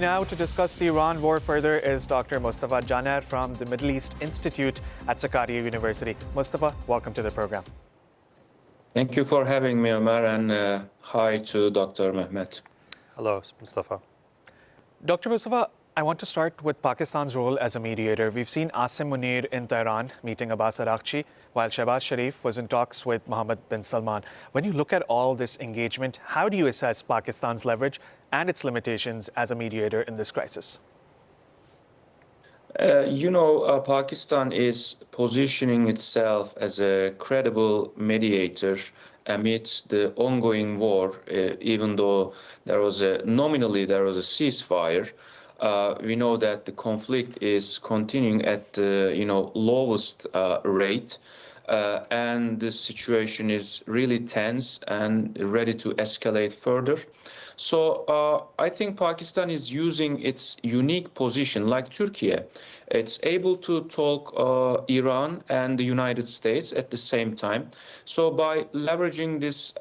Now to discuss the Iran war further is Dr. Mustafa Janer from the Middle East Institute at Saudi University. Mustafa, welcome to the program. Thank you for having me, Omar, and hi to Dr. Mehmet. Hello, Mustafa. Dr. Mustafa, I want to start with Pakistan's role as a mediator. We've seen Asim Munir in Tehran meeting Abbas Araghchi, while Shehbaz Sharif was in talks with Mohammed bin Salman. When you look at all this engagement, how do you assess Pakistan's leverage and its limitations as a mediator in this crisis? Pakistan is positioning itself as a credible mediator amidst the ongoing war, even though nominally there was a ceasefire. We know that the conflict is continuing at the lowest rate, and the situation is really tense and ready to escalate further. So I think Pakistan is using its unique position, like Türkiye. It's able to talk Iran and the United States at the same time. So by leveraging this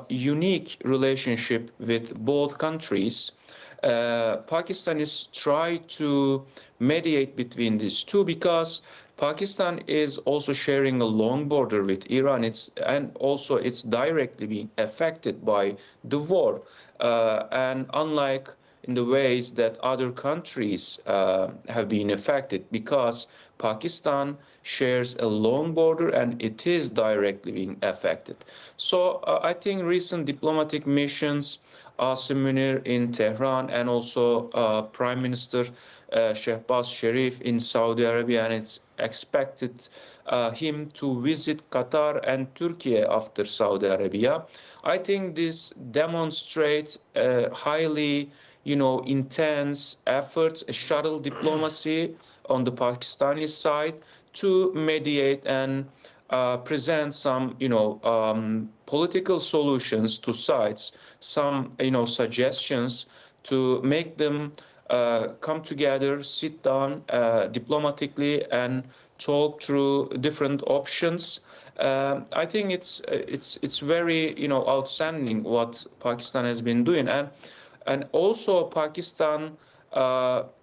unique relationship with both countries, Pakistan is trying to mediate between these two, because Pakistan is also sharing a long border with Iran, and also it's directly being affected by the war. And unlike in the ways that other countries have been affected, because Pakistan shares a long border and it is directly being affected. So I think recent diplomatic missions, Asim Munir in Tehran, and also Prime Minister Shehbaz Sharif in Saudi Arabia, and it's expected him to visit Qatar and Türkiye after Saudi Arabia. I think this demonstrates highly intense efforts, a shuttle diplomacy on the Pakistani side to mediate and present some, political solutions to sides, some, suggestions to make them come together, sit down diplomatically, and talk through different options. I think it's very, outstanding what Pakistan has been doing, and also Pakistan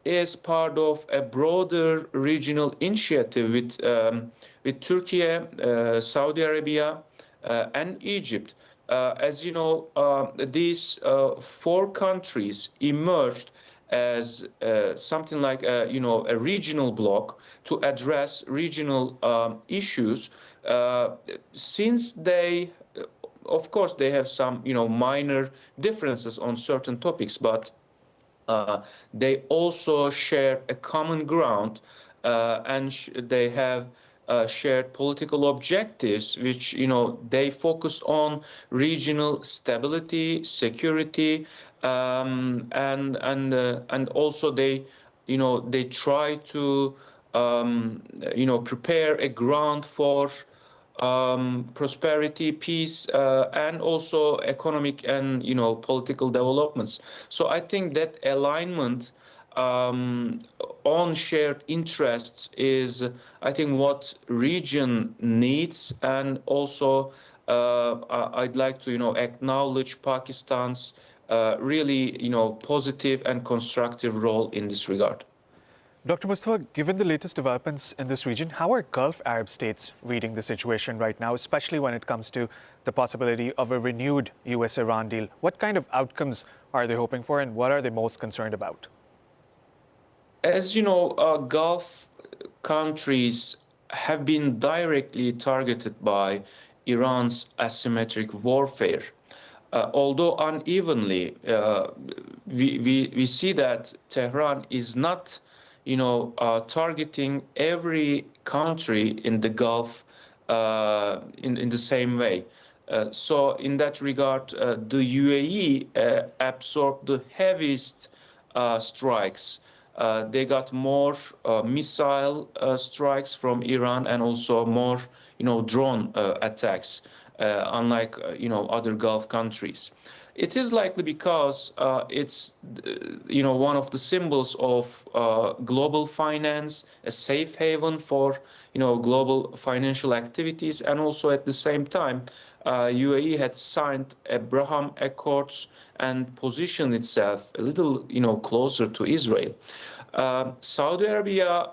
is part of a broader regional initiative with Türkiye, Saudi Arabia, and Egypt. As you know, these four countries emerged as something like a regional bloc to address regional issues. Since they, of course, they have some minor differences on certain topics, but they also share a common ground, and they have shared political objectives, which they focus on regional stability, security, and also they try to prepare a ground for prosperity, peace, and also economic and political developments. So I think that alignment on shared interests is, I think, what region needs, and also I'd like to acknowledge Pakistan's really positive and constructive role in this regard. Dr. Mustafa, given the latest developments in this region, how are Gulf Arab states reading the situation right now, especially when it comes to the possibility of a renewed US-Iran deal? What kind of outcomes are they hoping for, and what are they most concerned about? As you know, Gulf countries have been directly targeted by Iran's asymmetric warfare. Although unevenly, we see that Tehran is not targeting every country in the Gulf in the same way. So in that regard, the UAE absorbed the heaviest strikes. They got more missile strikes from Iran, and also more drone attacks, unlike other Gulf countries. It is likely because it's one of the symbols of global finance, a safe haven for global financial activities, and also at the same time UAE had signed Abraham Accords and positioned itself a little, closer to Israel. Saudi Arabia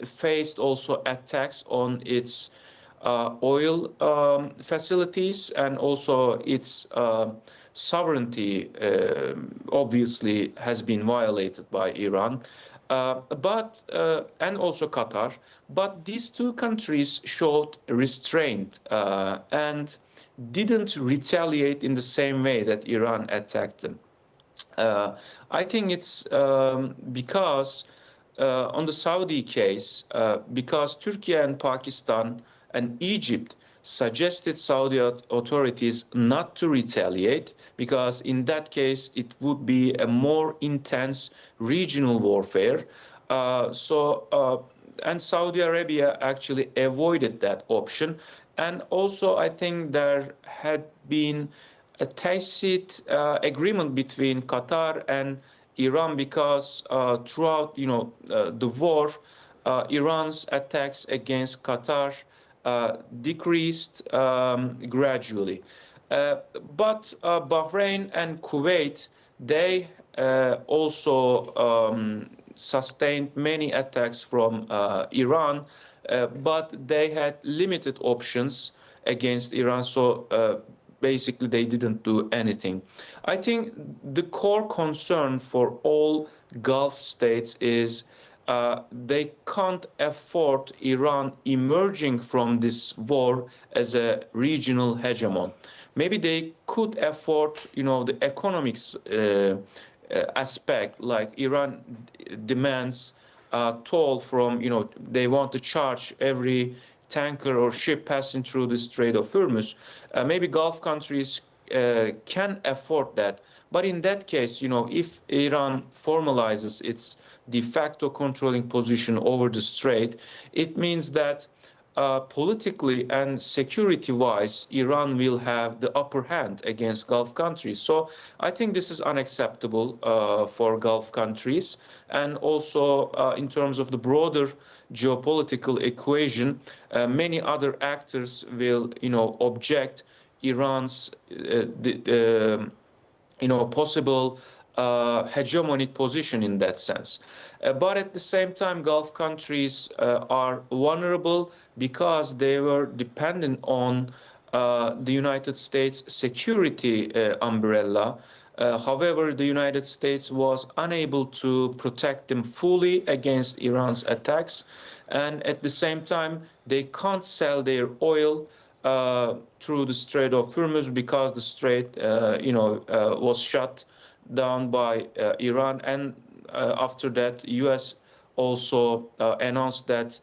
faced also attacks on its oil facilities, and also its sovereignty obviously has been violated by Iran. And also Qatar, but these two countries showed restraint and didn't retaliate in the same way that Iran attacked them. I think it's because on the Saudi case, because Türkiye and Pakistan and Egypt suggested Saudi authorities not to retaliate, because in that case it would be a more intense regional warfare. And Saudi Arabia actually avoided that option. And also, I think there had been a tacit agreement between Qatar and Iran, because throughout, the war, Iran's attacks against Qatar decreased gradually. But Bahrain and Kuwait, they also sustained many attacks from Iran, but they had limited options against Iran, so basically they didn't do anything. I think the core concern for all Gulf states is they can't afford Iran emerging from this war as a regional hegemon. Maybe they could afford, the economics aspect, like Iran demands toll from, they want to charge every tanker or ship passing through the Strait of Hormuz. Maybe Gulf countries can afford that. But in that case, if Iran formalizes its de facto controlling position over the strait, it means that politically and security-wise, Iran will have the upper hand against Gulf countries. So I think this is unacceptable for Gulf countries. And also in terms of the broader geopolitical equation, many other actors will, object Iran's possible hegemonic position in that sense. But at the same time, Gulf countries are vulnerable because they were dependent on the United States security umbrella. However, the United States was unable to protect them fully against Iran's attacks. And at the same time, they can't sell their oil through the Strait of Hormuz, because the strait, was shut down by Iran. And after that, U.S. also announced that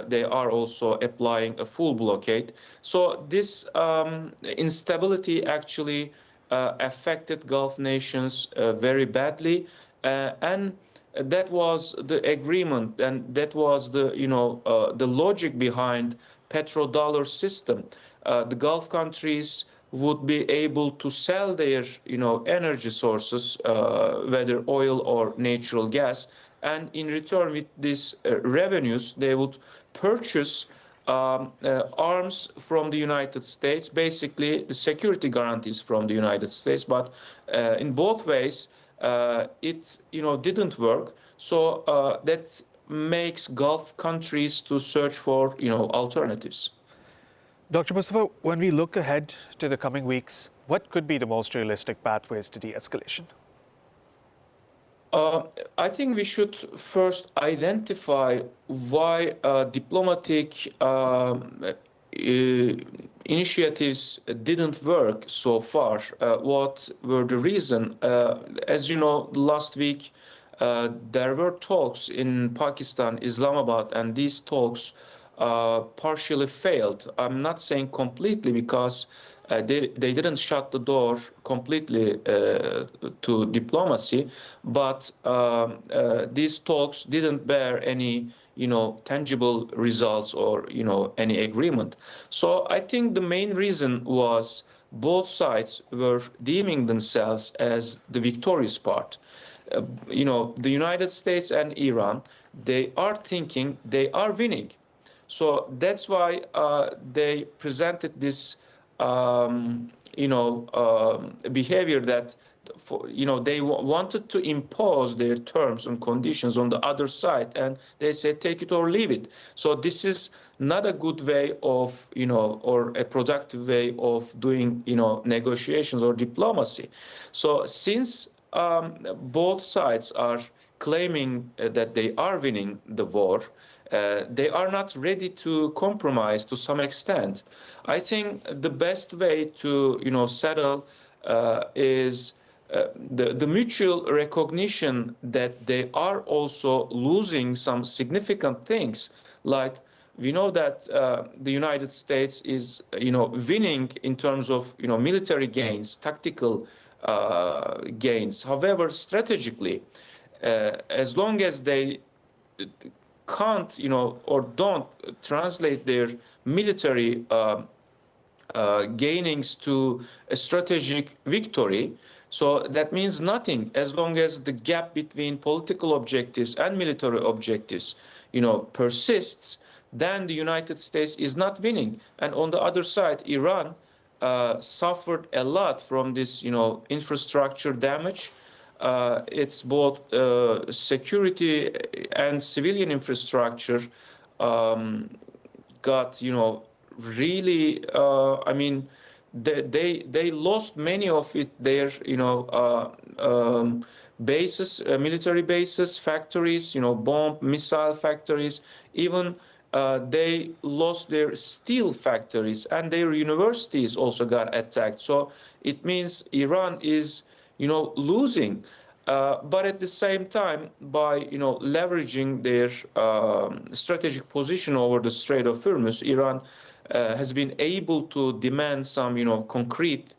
they are also applying a full blockade. So this instability actually affected Gulf nations very badly, and that was the agreement, and that was the the logic behind petrodollar system. The Gulf countries would be able to sell their energy sources, whether oil or natural gas, and in return with these revenues they would purchase arms from the United States, basically the security guarantees from the United States. But in both ways, it didn't work. So that makes Gulf countries to search for alternatives. Dr. Mustafa, when we look ahead to the coming weeks, what could be the most realistic pathways to de-escalation? I think we should first identify why diplomatic initiatives didn't work so far. What were the reasons? As you know, last week there were talks in Pakistan, Islamabad, and these talks partially failed. I'm not saying completely, because they didn't shut the door completely to diplomacy, but these talks didn't bear any tangible results or any agreement. So I think the main reason was both sides were deeming themselves as the victorious part. The United States and Iran, they are thinking they are winning. So that's why they presented this behavior that, they wanted to impose their terms and conditions on the other side, and they said, take it or leave it. So this is not a good way of, or a productive way of doing, negotiations or diplomacy. So since both sides are claiming that they are winning the war, they are not ready to compromise to some extent. I think the best way to, settle is the mutual recognition that they are also losing some significant things. Like, we know that the United States is, winning in terms of, military gains, tactical gains. However, strategically, as long as they can't, or don't translate their military gainings to a strategic victory, so that means nothing as long as the gap between political objectives and military objectives, persists. Then the United States is not winning. And on the other side, Iran suffered a lot from this, infrastructure damage. It's both security and civilian infrastructure got, really, I mean, they lost many of their, bases, military bases, factories, bomb, missile factories. Even they lost their steel factories, and their universities also got attacked. So it means Iran is, losing. But at the same time, by, leveraging their strategic position over the Strait of Hormuz, Iran has been able to demand some, concrete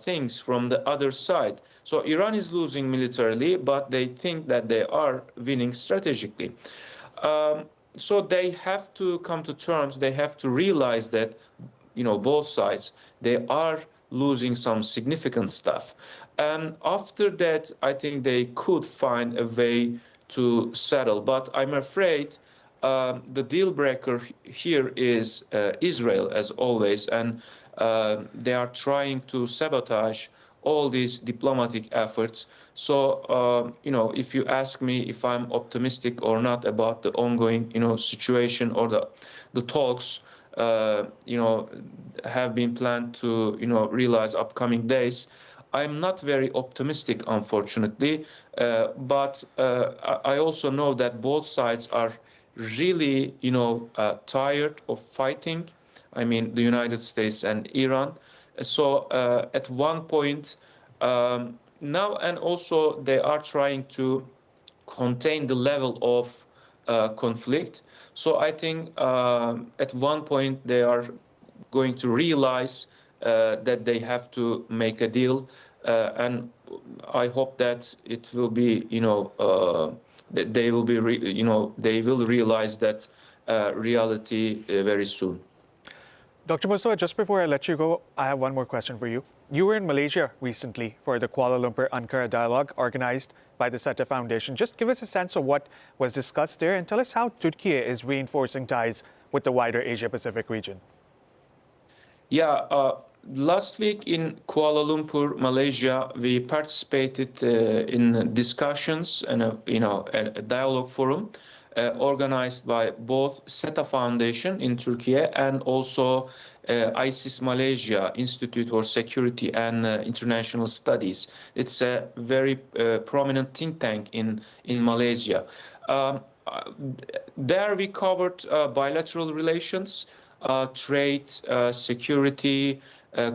things from the other side. So Iran is losing militarily, but they think that they are winning strategically. So they have to come to terms. They have to realize that, both sides, they are losing some significant stuff. And after that, I think they could find a way to settle. But I'm afraid the deal breaker here is Israel, as always, and they are trying to sabotage all these diplomatic efforts. So, if you ask me if I'm optimistic or not about the ongoing, situation, or the talks, have been planned to, realize upcoming days, I'm not very optimistic, unfortunately. But I also know that both sides are really, tired of fighting. I mean, the United States and Iran. So at one point now, and also they are trying to contain the level of conflict. So I think at one point they are going to realize that they have to make a deal, and I hope that it will be, that they will be, they will realize that reality very soon. Dr. Mustafa, just before I let you go, I have one more question for you. You were in Malaysia recently for the Kuala Lumpur-Ankara dialogue organized by the SETA Foundation. Just give us a sense of what was discussed there, and tell us how Türkiye is reinforcing ties with the wider Asia-Pacific region. Yeah, last week in Kuala Lumpur, Malaysia, we participated in discussions and a dialogue forum organized by both SETA Foundation in Türkiye and also ISIS Malaysia Institute for Security and International Studies. It's a very prominent think tank in Malaysia. There we covered bilateral relations, trade, security,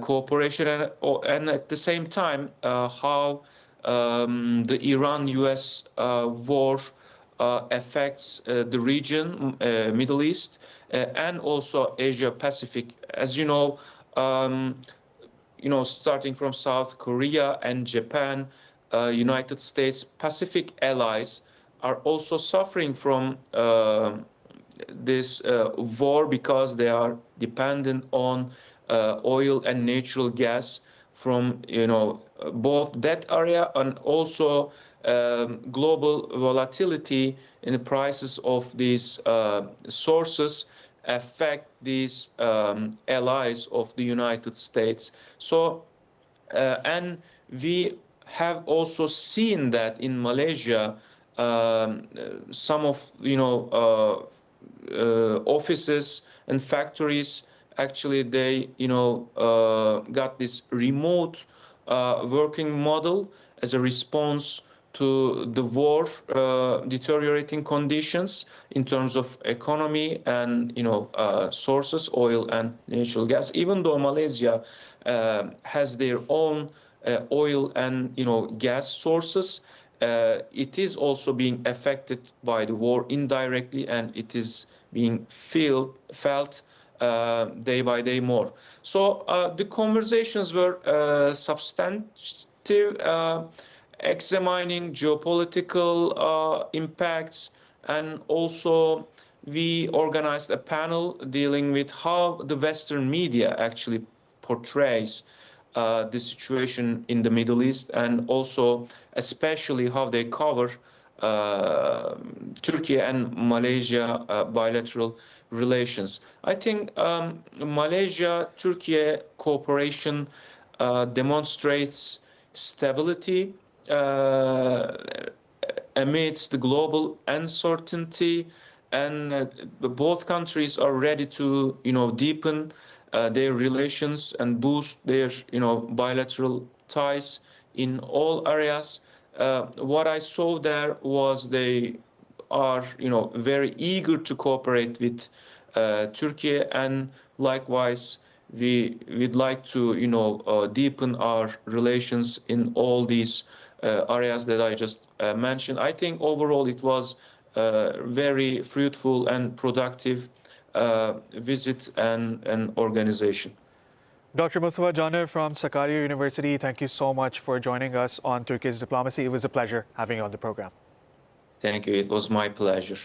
cooperation, and at the same time how the Iran-US war affects the region, Middle East, and also Asia Pacific. As you know, starting from South Korea and Japan, United States Pacific allies are also suffering from this war because they are dependent on oil and natural gas from both that area, and also global volatility in the prices of these sources affect these allies of the United States. So, and we have also seen that in Malaysia, some of offices and factories actually they got this remote working model as a response to the war deteriorating conditions in terms of economy and sources, oil and natural gas. Even though Malaysia has their own oil and gas sources, it is also being affected by the war indirectly, and it is being felt day by day more. So the conversations were substantive, examining geopolitical impacts, and also we organized a panel dealing with how the Western media actually portrays the situation in the Middle East, and also especially how they cover Turkey and Malaysia bilateral relations. I think Malaysia-Turkey cooperation demonstrates stability amidst the global uncertainty, and both countries are ready to deepen their relations and boost their bilateral ties in all areas. What I saw there was they are very eager to cooperate with Turkey, and likewise we'd like to deepen our relations in all these areas that I just mentioned. I think overall it was very fruitful and productive visit and organization. Dr. Mustafa Caner from Sakarya University, thank you so much for joining us on Turkey's diplomacy. It was a pleasure having you on the program. Thank you. It was my pleasure.